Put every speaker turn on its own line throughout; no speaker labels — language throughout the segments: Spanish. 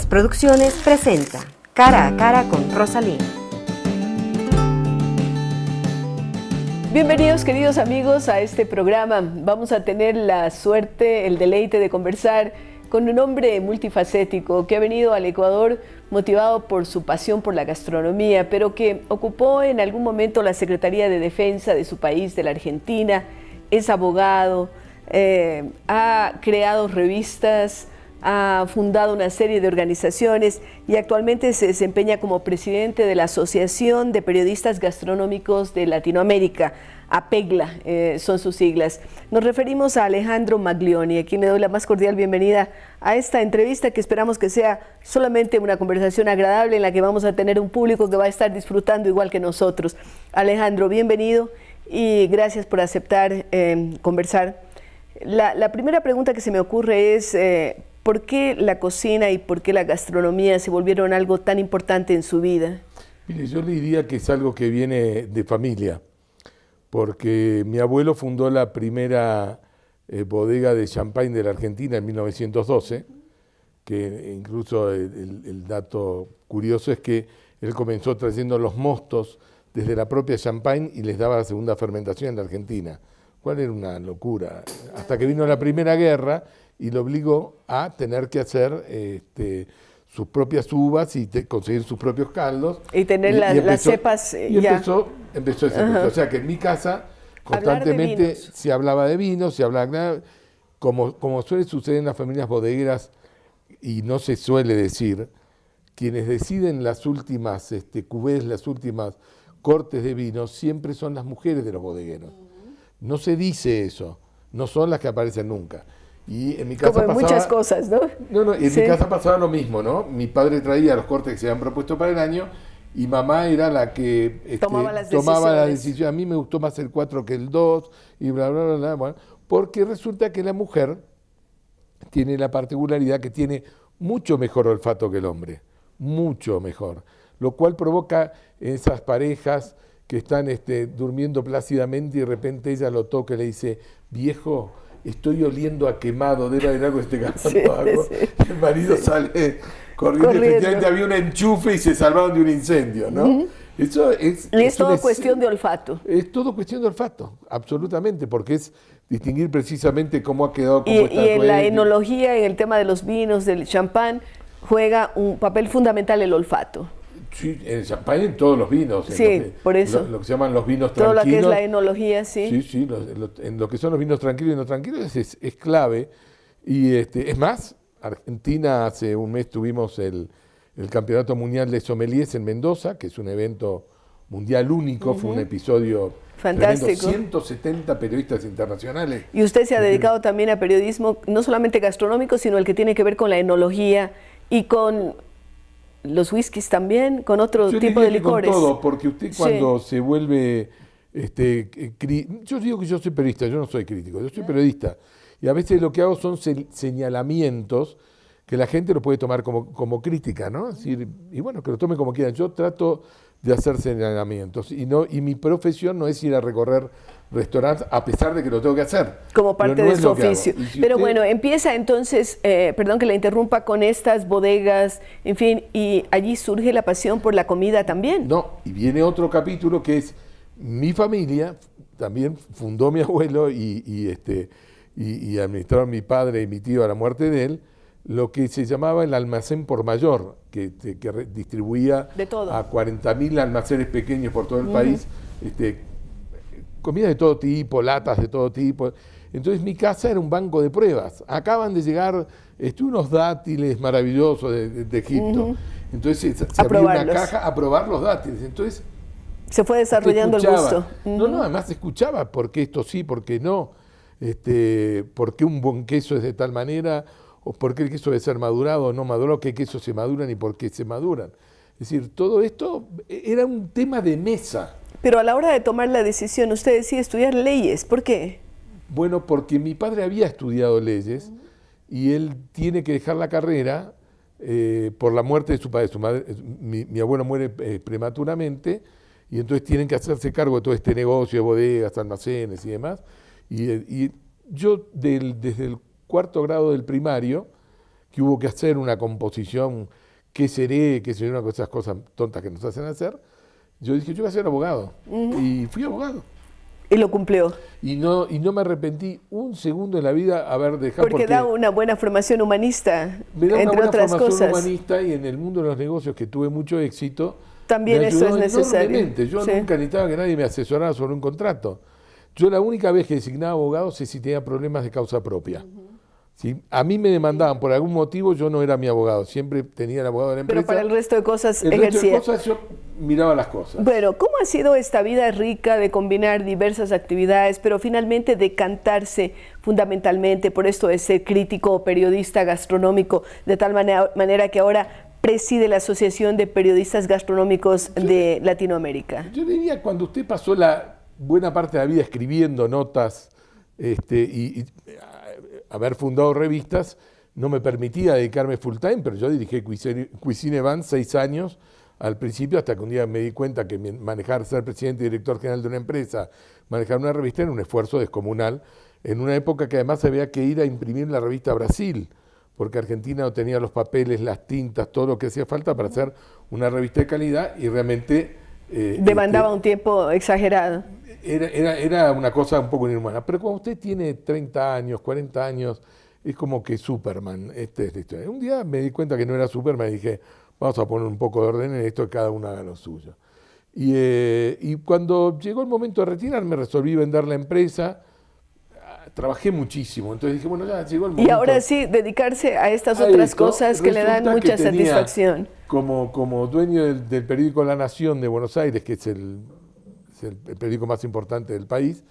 Más Producciones presenta Cara a Cara con Rosalía.
Bienvenidos, queridos amigos, a este programa. Vamos a tener la suerte, el deleite de conversar con un hombre multifacético que ha venido al Ecuador motivado por su pasión por la gastronomía, pero que ocupó en algún momento la Secretaría de Defensa de su país, de la Argentina. Es abogado, ha creado revistas, ha fundado una serie de organizaciones y actualmente se desempeña como presidente de la Asociación de Periodistas Gastronómicos de Latinoamérica, APEGLA, son sus siglas. Nos referimos a Alejandro Maglioni, a quien le doy la más cordial bienvenida a esta entrevista que esperamos que sea solamente una conversación agradable en la que vamos a tener un público que va a estar disfrutando igual que nosotros. Alejandro, bienvenido y gracias por aceptar conversar. La primera pregunta que se me ocurre es ¿por qué la cocina y por qué la gastronomía se volvieron algo tan importante en su vida?
Mire, yo le diría que es algo que viene de familia, porque mi abuelo fundó la primera bodega de champagne de la Argentina en 1912, que incluso el dato curioso es que él comenzó trayendo los mostos desde la propia champagne y les daba la segunda fermentación en la Argentina, cual era una locura, hasta que vino la Primera Guerra y lo obligó a tener que hacer sus propias uvas y conseguir sus propios caldos.
Y tener las cepas ya.
Empezó ese proceso. O sea que en mi casa constantemente se hablaba de vinos, se hablaba, como suele suceder en las familias bodegueras, y no se suele decir, quienes deciden las últimas cuvées, las últimas cortes de vino, siempre son las mujeres de los bodegueros. No se dice eso, no son las que aparecen nunca. Y en mi casa
como en muchas cosas, ¿no?
No, y en mi casa pasaba lo mismo, ¿no? Mi padre traía los cortes que se habían propuesto para el año y mamá era la que tomaba la decisión. A mí me gustó más el 4 que el 2 y bla, bla, bla, bla. Bueno, porque resulta que la mujer tiene la particularidad que tiene mucho mejor olfato que el hombre, mucho mejor, lo cual provoca esas parejas que están durmiendo plácidamente y de repente ella lo toca y le dice, viejo, estoy oliendo a quemado, debe haber algo algo. Sí. El marido sale corriendo. Efectivamente había un enchufe y se salvaron de un incendio, ¿no? Eso es
todo cuestión de olfato.
Es todo cuestión de olfato, absolutamente, porque es distinguir precisamente cómo ha quedado.
Y en la enología, en el tema de los vinos, del champán, juega un papel fundamental el olfato.
Sí, en el champán, en todos los vinos.
Sí, por eso.
Lo que se llaman los vinos
todo
tranquilos.
Todo lo que es la enología, sí.
Sí, en lo que son los vinos tranquilos y no tranquilos es clave. Y es más, Argentina, hace un mes tuvimos el Campeonato Mundial de Sommeliers en Mendoza, que es un evento mundial único, fue un episodio
fantástico.
Tremendo, 170 periodistas internacionales.
Y usted se ha dedicado también a periodismo, no solamente gastronómico, sino el que tiene que ver con la enología y con los whiskies también, con otro tipo de licores.
Con todo, porque usted cuando se vuelve, yo digo que yo soy periodista, yo no soy crítico, yo soy periodista, y a veces lo que hago son señalamientos que la gente lo puede tomar como crítica, ¿no? Es decir, y bueno, que lo tome como quieran. Yo trato de hacer señalamientos, y mi profesión no es ir a recorrer restaurantes, a pesar de que lo tengo que hacer.
Como parte de su oficio. Pero bueno, empieza entonces, perdón que la interrumpa, con estas bodegas, en fin, y allí surge la pasión por la comida también.
No, y viene otro capítulo que es mi familia, también fundó mi abuelo y administraron mi padre y mi tío a la muerte de él, lo que se llamaba el almacén por mayor, que distribuía a 40.000 almacenes pequeños por todo el país, comida de todo tipo, latas de todo tipo. Entonces mi casa era un banco de pruebas. Acaban de llegar unos dátiles maravillosos de Egipto. Entonces se abría una caja a probar los dátiles. Entonces
se fue desarrollando el gusto.
No, además escuchaba por qué esto sí, por qué no, por qué un buen queso es de tal manera, o por qué el queso debe ser madurado o no madurado, qué quesos se maduran y por qué se maduran. Es decir, todo esto era un tema de mesa.
Pero a la hora de tomar la decisión, usted decide estudiar leyes. ¿Por qué?
Bueno, porque mi padre había estudiado leyes y él tiene que dejar la carrera por la muerte de su padre. Mi abuelo muere prematuramente y entonces tienen que hacerse cargo de todo este negocio de bodegas, almacenes y demás. Y yo desde el 4º grado del primario que hubo que hacer una composición, qué seré, una de esas cosas tontas que nos hacen hacer, yo dije, yo voy a ser abogado. Y fui abogado.
Y lo cumplió.
Y no me arrepentí un segundo en la vida haber dejado.
Porque da una buena formación humanista,
me da
entre
una buena
otras
formación
cosas.
humanista, y en el mundo de los negocios, que tuve mucho éxito,
también eso es necesario.
Enormemente. Yo nunca necesitaba que nadie me asesorara sobre un contrato. Yo la única vez que designaba abogados es si tenía problemas de causa propia. ¿Sí? A mí me demandaban por algún motivo, yo no era mi abogado, siempre tenía el abogado de la empresa.
Pero para el resto de cosas ejercía.
El resto de cosas yo miraba las cosas.
Bueno, ¿cómo ha sido esta vida rica de combinar diversas actividades, pero finalmente decantarse fundamentalmente por esto de ser crítico o periodista gastronómico, de tal manera que ahora preside la Asociación de Periodistas Gastronómicos de Latinoamérica?
Yo diría, cuando usted pasó la buena parte de la vida escribiendo notas y haber fundado revistas, no me permitía dedicarme full time, pero yo dirigí Cuisine Van 6 años al principio, hasta que un día me di cuenta que ser presidente y director general de una empresa, manejar una revista, era un esfuerzo descomunal, en una época que además había que ir a imprimir la revista a Brasil, porque Argentina no tenía los papeles, las tintas, todo lo que hacía falta para hacer una revista de calidad, y realmente
demandaba un tiempo exagerado.
Era una cosa un poco inhumana. Pero cuando usted tiene 30 años, 40 años, es como que Superman. Esta es la historia. Un día me di cuenta que no era Superman y dije, vamos a poner un poco de orden en esto, que cada uno haga lo suyo. Y cuando llegó el momento de retirarme, resolví vender la empresa. Trabajé muchísimo, entonces dije, bueno, ya llegó el momento.
Y ahora sí, dedicarse a estas otras cosas que le dan mucha satisfacción.
Como dueño del periódico La Nación de Buenos Aires, que es el periódico más importante del país,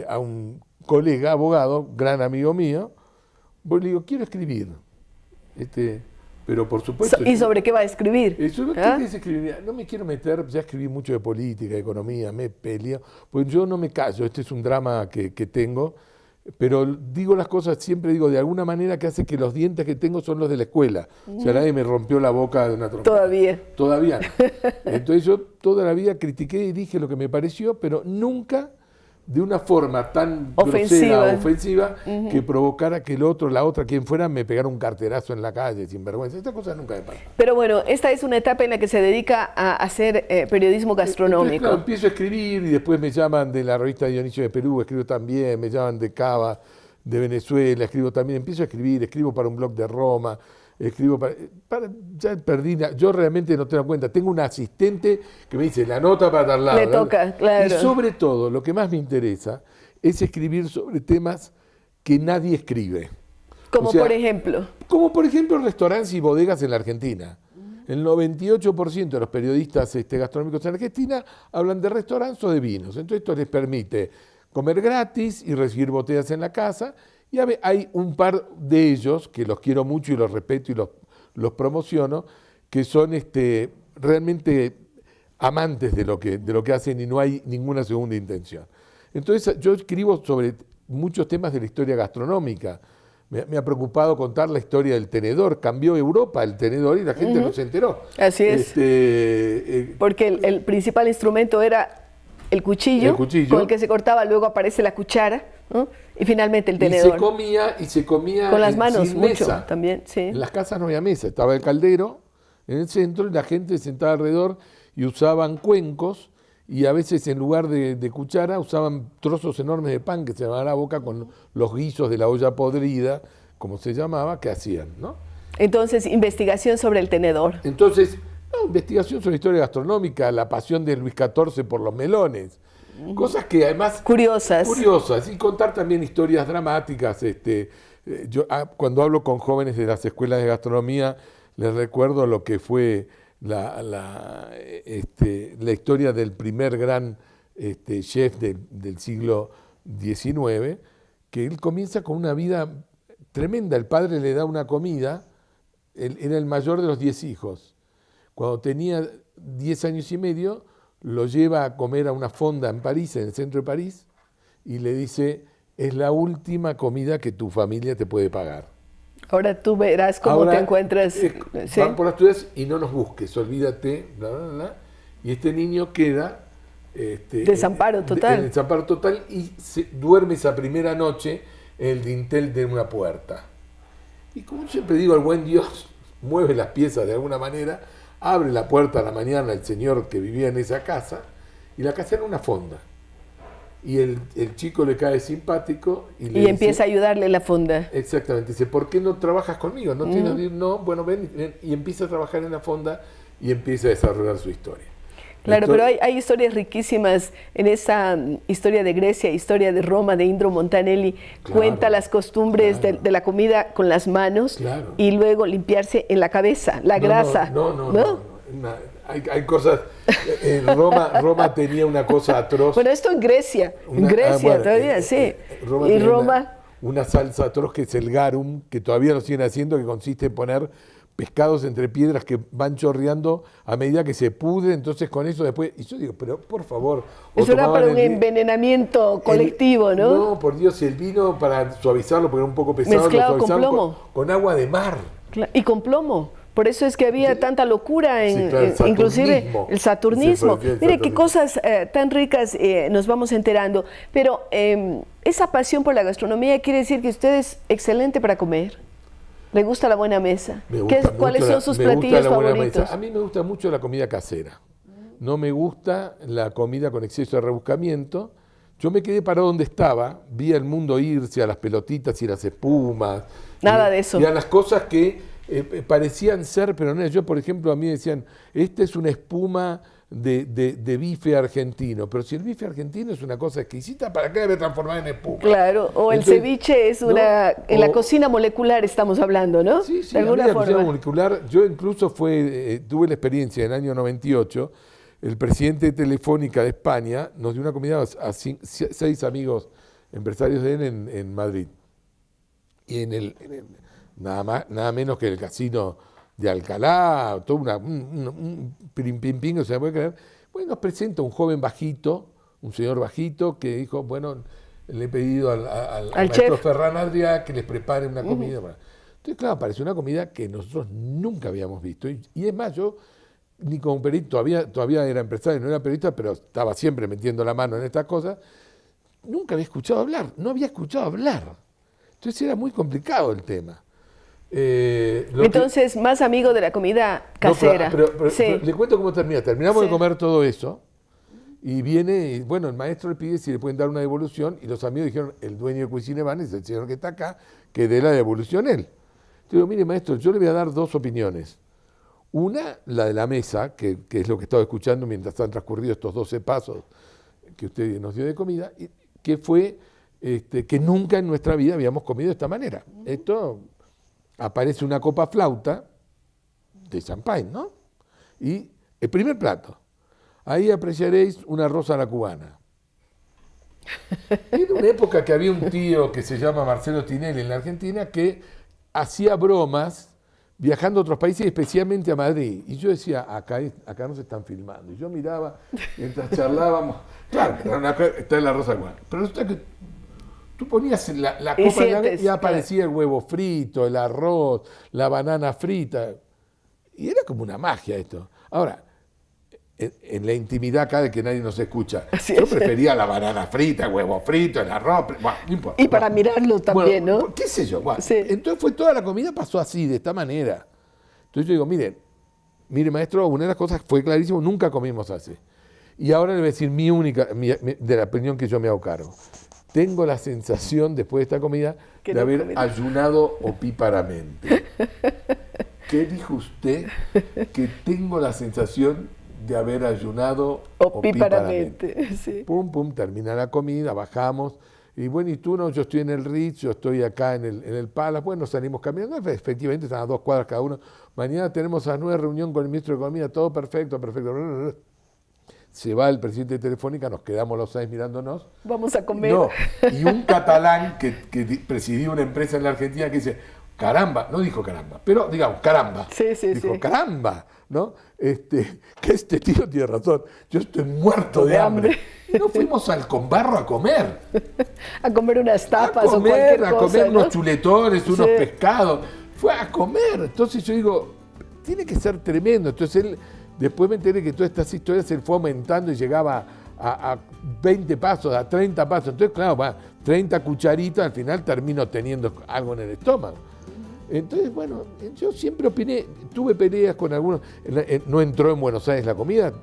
a un colega abogado, gran amigo mío, le digo, quiero escribir. Pero por supuesto...
¿Y sobre qué va a escribir?
No me quiero meter, ya escribí mucho de política, de economía, me peleo, pues yo no me callo, este es un drama que tengo, pero digo las cosas, siempre digo de alguna manera que hace que los dientes que tengo son los de la escuela. O sea, nadie me rompió la boca de una trompeta. Todavía no. Entonces yo toda la vida critiqué y dije lo que me pareció, pero nunca de una forma tan grosera, ofensiva, que provocara que el otro, la otra, quien fuera, me pegara un carterazo en la calle, sin vergüenza. Estas cosas nunca me pasan.
Pero bueno, esta es una etapa en la que se dedica a hacer periodismo gastronómico.
Entonces, claro, empiezo a escribir y después me llaman de la revista Dionisio de Perú, escribo también, me llaman de Cava, de Venezuela, escribo también, empiezo a escribir, escribo para un blog de Roma, escribo ya perdí, yo realmente no tengo cuenta, tengo un asistente que me dice la nota para tal lado.
Le toca, claro.
Y sobre todo, lo que más me interesa es escribir sobre temas que nadie escribe.
Como por ejemplo.
Como por ejemplo restaurantes y bodegas en la Argentina. El 98% de los periodistas gastronómicos en Argentina hablan de restaurantes o de vinos. Entonces esto les permite comer gratis y recibir botellas en la casa. Y hay un par de ellos, que los quiero mucho y los respeto y los promociono, que son realmente amantes de lo que hacen y no hay ninguna segunda intención. Entonces yo escribo sobre muchos temas de la historia gastronómica. Me ha preocupado contar la historia del tenedor. Cambió Europa el tenedor y la gente no se enteró.
Así es. Porque el principal instrumento era el cuchillo con el que se cortaba, luego aparece la cuchara, ¿no? Y finalmente el tenedor.
Y se comía
con las manos
sin
mucho
mesa.
también, sí.
En las casas no había mesa, estaba el caldero en el centro y la gente sentada alrededor y usaban cuencos y a veces en lugar de cuchara usaban trozos enormes de pan que se llamaban a la boca con los guisos de la olla podrida, como se llamaba, que hacían, ¿no?
Entonces, investigación sobre el tenedor.
Entonces, investigación sobre historia gastronómica, la pasión de Luis XIV por los melones, cosas que además... Curiosas, y contar también historias dramáticas. Yo cuando hablo con jóvenes de las escuelas de gastronomía, les recuerdo lo que fue la historia del primer gran chef del siglo XIX, que él comienza con una vida tremenda. El padre le da una comida, él era el mayor de los 10 hijos. Cuando tenía 10 años y medio, lo lleva a comer a una fonda en París, en el centro de París, y le dice, es la última comida que tu familia te puede pagar.
Ahora tú verás cómo te encuentras.
¿Sí? Van por las tuyas y no nos busques, olvídate, bla, bla, bla. Y este niño queda...
desamparo total.
Desamparo total y duerme esa primera noche en el dintel de una puerta. Y como siempre digo, el buen Dios mueve las piezas de alguna manera, abre la puerta a la mañana el señor que vivía en esa casa, y la casa era una fonda. Y el chico le cae simpático y le
empieza a ayudarle la fonda.
Exactamente, dice, ¿por qué no trabajas conmigo? No tienes que ir, no, bueno, ven, y empieza a trabajar en la fonda y empieza a desarrollar su historia.
Claro, pero hay historias riquísimas en esa historia de Grecia, historia de Roma, de Indro Montanelli.
Claro,
cuenta las costumbres de la comida con las manos y luego limpiarse en la cabeza, la grasa.
No. Hay cosas. Roma tenía una cosa atroz.
Bueno, esto en Grecia. Todavía, sí.
Roma una salsa atroz que es el garum, que todavía lo siguen haciendo, que consiste en poner pescados entre piedras que van chorreando a medida que se pudre, entonces con eso después... Y yo digo, pero por favor...
Eso era para un envenenamiento colectivo, ¿no?
No, por Dios, el vino para suavizarlo, porque era un poco pesado,
mezclado
lo
con plomo.
Con agua de mar.
Y con plomo. Por eso es que había tanta locura, inclusive el saturnismo. Mire qué cosas tan ricas nos vamos enterando. Pero esa pasión por la gastronomía quiere decir que usted es excelente para comer. ¿Le gusta la buena mesa? ¿Cuáles son sus platillos favoritos?
A mí me gusta mucho la comida casera. No me gusta la comida con exceso de rebuscamiento. Yo me quedé parado donde estaba, vi al mundo irse a las pelotitas y las espumas.
Nada de eso.
Y a las cosas que parecían ser, pero no. Yo, por ejemplo, a mí decían, esta es una espuma de bife argentino, pero si el bife argentino es una cosa exquisita, ¿para qué debe transformar en espuma?
Claro, o el ceviche es una... En la cocina molecular estamos hablando, ¿no?
Sí,
de alguna forma. La
cocina molecular, yo incluso tuve la experiencia en el año 98, el presidente de Telefónica de España nos dio una comida a 6 amigos empresarios de él en Madrid. Y nada menos que el casino de Alcalá, todo un pim, no se me puede creer. Bueno, nos presenta un joven bajito, un señor bajito, que dijo, bueno, le he pedido al maestro Ferran Adrià que les prepare una comida. Entonces, claro, apareció una comida que nosotros nunca habíamos visto. Y es más, yo, ni como periodista, todavía era empresario, no era periodista, pero estaba siempre metiendo la mano en estas cosas, nunca había escuchado hablar, no había escuchado hablar. Entonces era muy complicado el tema.
Entonces, más amigo de la comida casera.
Pero le cuento cómo termina. Terminamos de comer todo eso y viene, y bueno, el maestro le pide si le pueden dar una devolución y los amigos dijeron, el dueño de Cuisine Van es el señor que está acá, que dé la devolución él. Yo digo, mire maestro, yo le voy a dar 2 opiniones. Una, la de la mesa, que es lo que estaba escuchando mientras han transcurrido estos 12 pasos que usted nos dio de comida, y que fue que nunca en nuestra vida habíamos comido de esta manera. Esto... Aparece una copa flauta de champagne, ¿no? Y el primer plato. Ahí apreciaréis una arroz a la cubana. Era una época que había un tío que se llama Marcelo Tinelli en la Argentina que hacía bromas viajando a otros países, especialmente a Madrid. Y yo decía, acá nos están filmando. Y yo miraba mientras charlábamos. Claro, está en la arroz a la cubana. Pero resulta que tú ponías la copa y aparecía el huevo frito, el arroz, la banana frita. Y era como una magia esto. Ahora, en la intimidad acá de que nadie nos escucha, yo prefería la banana frita, el huevo frito, el arroz. Bueno, no importa.
Y para mirarlo también, ¿no?
¿Qué sé yo? Bueno, entonces toda la comida pasó así, de esta manera. Entonces yo digo, mire maestro, una de las cosas fue clarísimo, nunca comimos así. Y ahora le voy a decir de la opinión que yo me hago cargo. Tengo la sensación, después de esta comida, de haber ayunado opíparamente. ¿Qué dijo usted? Que tengo la sensación de haber ayunado opíparamente.
Sí.
Pum, termina la comida, bajamos. Y bueno, ¿y tú no? Yo estoy en el Ritz, yo estoy acá en el Palace. Bueno, salimos caminando. Efectivamente, están a 2 cuadras cada uno. Mañana tenemos a las 9 reunión con el ministro de Economía. Todo perfecto. Se va el presidente de Telefónica, nos quedamos los 6 mirándonos.
Vamos a comer.
No, y un catalán que presidía una empresa en la Argentina que dice, caramba, no dijo caramba, pero digamos, caramba. Dijo, caramba, ¿no? Que este tío tiene razón, yo estoy muerto de hambre. Y nos fuimos al Conbarro a comer.
A comer unas tapas o cualquier cosa,
a comer
¿no?
unos chuletones, unos pescados. Fue a comer. Entonces yo digo, tiene que ser tremendo. Entonces él... Después me enteré que todas estas historias se fue aumentando y llegaba a 20 pasos, a 30 pasos. Entonces, claro, 30 cucharitas, al final termino teniendo algo en el estómago. Entonces, bueno, yo siempre opiné, tuve peleas con algunos, no entró en Buenos Aires la comida,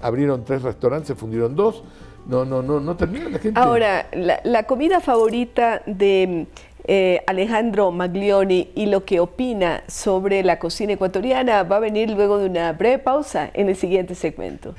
abrieron 3 restaurantes, se fundieron 2, no terminó la gente.
Ahora, la comida favorita de Alejandro Maglioni y lo que opina sobre la cocina ecuatoriana va a venir luego de una breve pausa en el siguiente segmento.